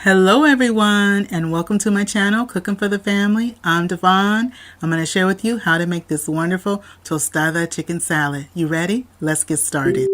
Hello everyone, and welcome to my channel, Cooking for the Family. I'm Dyvonne. I'm going to share with you how to make this wonderful tostada chicken salad. You ready? Let's get started.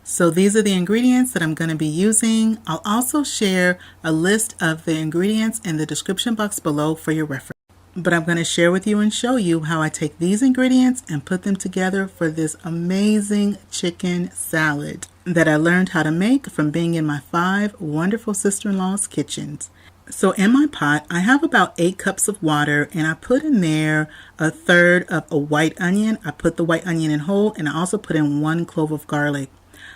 So these are the ingredients that I'm going to be using. I'll also share a list of the ingredients in the description box below for your reference. But I'm going to share with you and show you how I take these ingredients and put them together for this amazing chicken salad that I learned how to make from being in my 5 wonderful sister-in-law's kitchens. So in my pot, I have about 8 cups of water, and I put in there 1/3 of a white onion. I put the white onion in whole, and I also put in 1 clove of garlic.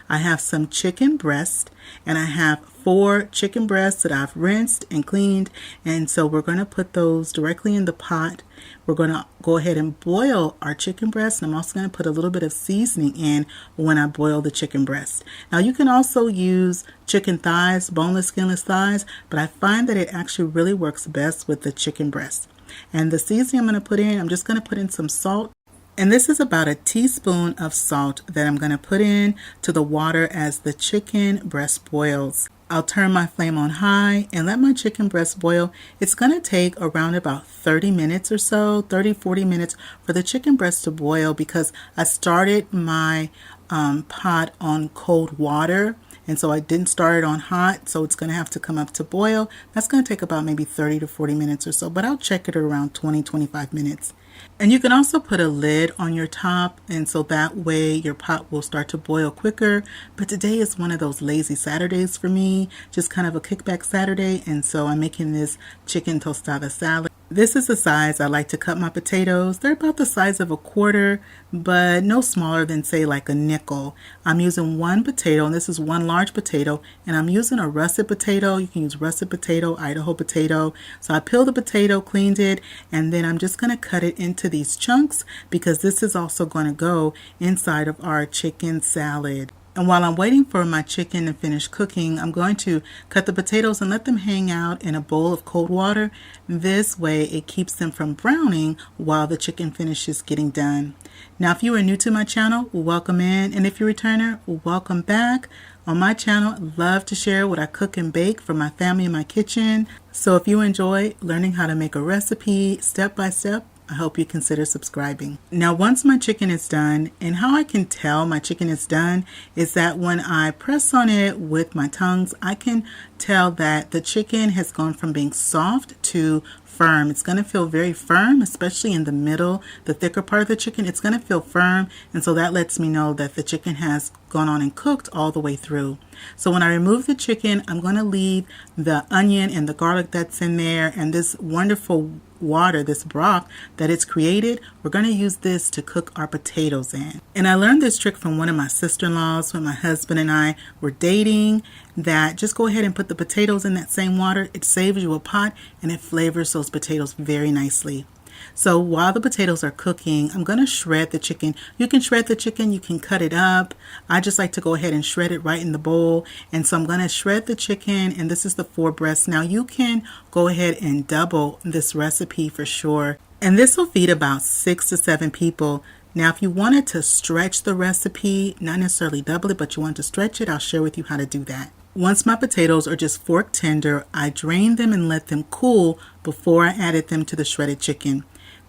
I have some chicken breast, and I have 4 chicken breasts that I've rinsed and cleaned, and so we're going to put those directly in the pot. We're going to go ahead and boil our chicken breast, and I'm also going to put a little bit of seasoning in when I boil the chicken breast. Now you can also use chicken thighs, boneless, skinless thighs, but I find that it actually really works best with the chicken breast. And the seasoning I'm going to put in, I'm just going to put in some salt. And this is about 1 teaspoon of salt that I'm going to put in to the water as the chicken breast boils. I'll turn my flame on high and let my chicken breast boil. It's going to take around about 30 minutes or so, 30-40 minutes for the chicken breast to boil, because I started my pot on cold water. And so I didn't start it on hot, so it's going to have to come up to boil. That's going to take about maybe 30 to 40 minutes or so, but I'll check it at around 20-25 minutes. And you can also put a lid on your top, and so that way your pot will start to boil quicker. But today is one of those lazy Saturdays for me, just kind of a kickback Saturday, and so I'm making this chicken tostada salad. This is the size I like to cut my potatoes. They're about the size of a quarter, but no smaller than, say, like a nickel. I'm using 1 potato, and this is 1 large potato, and I'm using a russet potato. You can use russet potato, Idaho potato. So I peeled the potato, cleaned it, and then I'm just going to cut it into these chunks, because this is also going to go inside of our chicken salad. And while I'm waiting for my chicken to finish cooking, I'm going to cut the potatoes and let them hang out in a bowl of cold water. This way it keeps them from browning while the chicken finishes getting done. Now, if you are new to my channel, welcome in. And if you're a returner, welcome back. On my channel, I love to share what I cook and bake for my family in my kitchen. So if you enjoy learning how to make a recipe step by step, I hope you consider subscribing. Now, once my chicken is done, and how I can tell my chicken is done is that when I press on it with my tongues, I can tell that the chicken has gone from being soft to firm. It's going to feel very firm, especially in the middle, the thicker part of the chicken. It's going to feel firm, and so that lets me know that the chicken has gone on and cooked all the way through. So when I remove the chicken, I'm going to leave the onion and the garlic that's in there and this wonderful water, this broth that it's created. We're going to use this to cook our potatoes in. And I learned this trick from one of my sister-in-laws when my husband and I were dating, that just go ahead and put the potatoes in that same water. It saves you a pot, and it flavors those potatoes very nicely. So while the potatoes are cooking, I'm going to shred the chicken. You can shred the chicken, you can cut it up. I just like to go ahead and shred it right in the bowl. And so I'm going to shred the chicken, and this is the 4 breasts. Now you can go ahead and double this recipe for sure. And this will feed about 6 to 7 people. Now, if you wanted to stretch the recipe, not necessarily double it, but you want to stretch it, I'll share with you how to do that. Once my potatoes are just fork tender, I drain them and let them cool before I added them to the shredded chicken.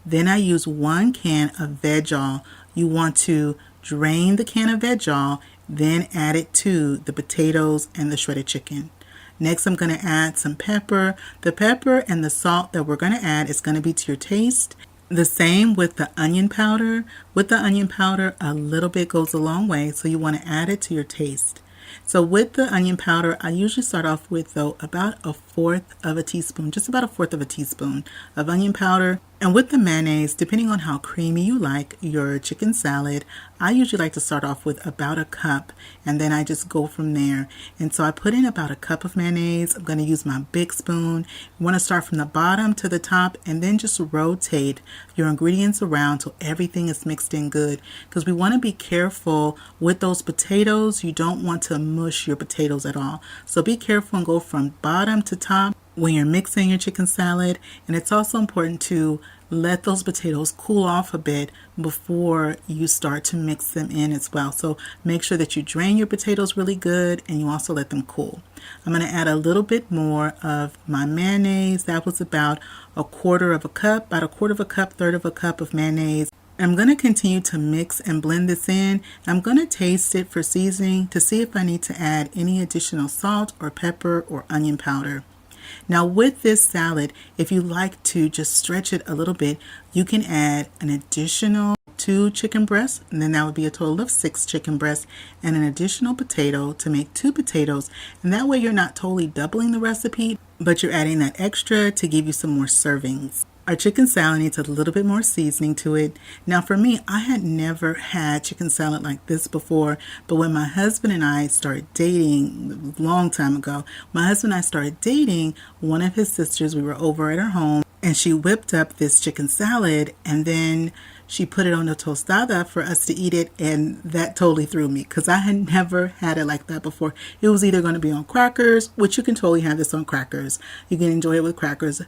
Then I use 1 can of Veg-all. You want to drain the can of Veg-all, then add it to the potatoes and the shredded chicken. Next, I'm going to add some pepper. The pepper and the salt that we're going to add is going to be to your taste. The same with the onion powder. With the onion powder, a little bit goes a long way, so you want to add it to your taste. So with the onion powder, I usually start off with, though, about fourth of a teaspoon, just about a fourth of a teaspoon of onion powder. And with the mayonnaise, depending on how creamy you like your chicken salad, I usually like to start off with about a cup, and then I just go from there. And so I put in about a cup of mayonnaise. I'm going to use my big spoon. You want to start from the bottom to the top, and then just rotate your ingredients around till everything is mixed in good, because we want to be careful with those potatoes. You don't want to mush your potatoes at all. So be careful and go from bottom to top when you're mixing your chicken salad. And it's also important to let those potatoes cool off a bit before you start to mix them in as well. So make sure that you drain your potatoes really good, and you also let them cool. I'm going to add a little bit more of my mayonnaise. That was about a quarter of a cup, about a quarter of a cup, third of a cup of mayonnaise. I'm going to continue to mix and blend this in. I'm going to taste it for seasoning to see if I need to add any additional salt or pepper or onion powder. Now with this salad, if you like to just stretch it a little bit, you can add an additional 2 chicken breasts, and then that would be a total of 6 chicken breasts, and an additional potato to make 2 potatoes. And that way you're not totally doubling the recipe, but you're adding that extra to give you some more servings. Our chicken salad needs a little bit more seasoning to it. Now for me, I had never had chicken salad like this before, but when my husband and I started dating a long time ago, one of his sisters, we were over at her home, and she whipped up this chicken salad, and then she put it on the tostada for us to eat it, and that totally threw me because I had never had it like that before. It was either going to be on crackers, which you can totally have this on crackers. You can enjoy it with crackers.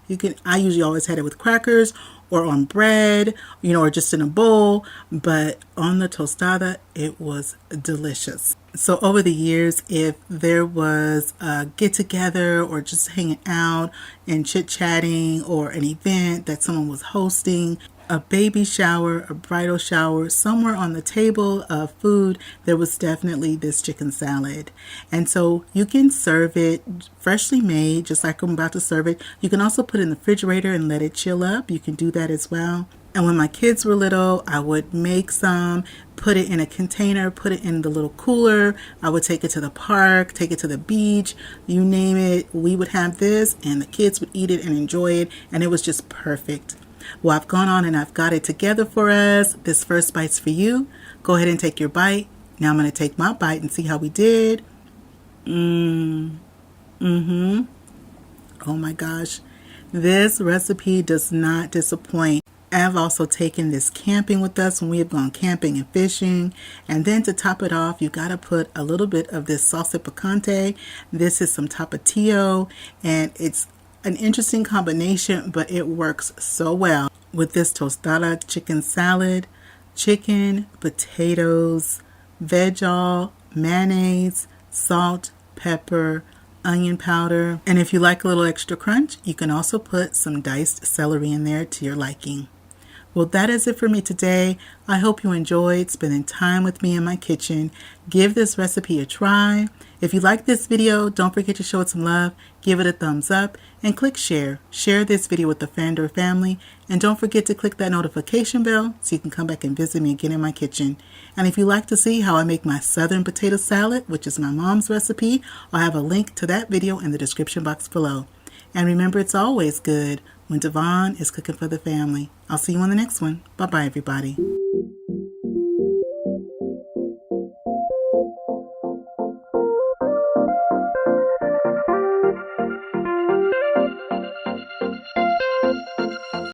I usually always had it with crackers or on bread, or just in a bowl, but on the tostada, it was delicious. So over the years, if there was a get together or just hanging out and chit-chatting, or an event that someone was hosting, a baby shower, a bridal shower, somewhere on the table of food, there was definitely this chicken salad. And so you can serve it freshly made, just like I'm about to serve it. You can also put it in the refrigerator and let it chill up. You can do that as well. And when my kids were little, I would make some, put it in a container, put it in the little cooler. I would take it to the park, take it to the beach, you name it. We would have this, and the kids would eat it and enjoy it, and it was just perfect. Well, I've gone on and I've got it together for us. This first bite's for you. Go ahead and take your bite. Now I'm going to take my bite and see how we did. Oh my gosh. This recipe does not disappoint. I've also taken this camping with us when we have gone camping and fishing. And then to top it off, you got to put a little bit of this salsa picante. This is some Tapatio, and it's an interesting combination, but it works so well with this tostada chicken salad, chicken, potatoes, Veg-all, mayonnaise, salt, pepper, onion powder. And if you like a little extra crunch, you can also put some diced celery in there to your liking. Well, that is it for me today. I hope you enjoyed spending time with me in my kitchen. Give this recipe a try. If you like this video, don't forget to show it some love, give it a thumbs up, and click share. Share this video with a friend or family, and don't forget to click that notification bell so you can come back and visit me again in my kitchen. And if you'd like to see how I make my southern potato salad, which is my mom's recipe, I'll have a link to that video in the description box below. And remember, it's always good when Dyvonne is cooking for the family. I'll see you on the next one. Bye-bye, everybody.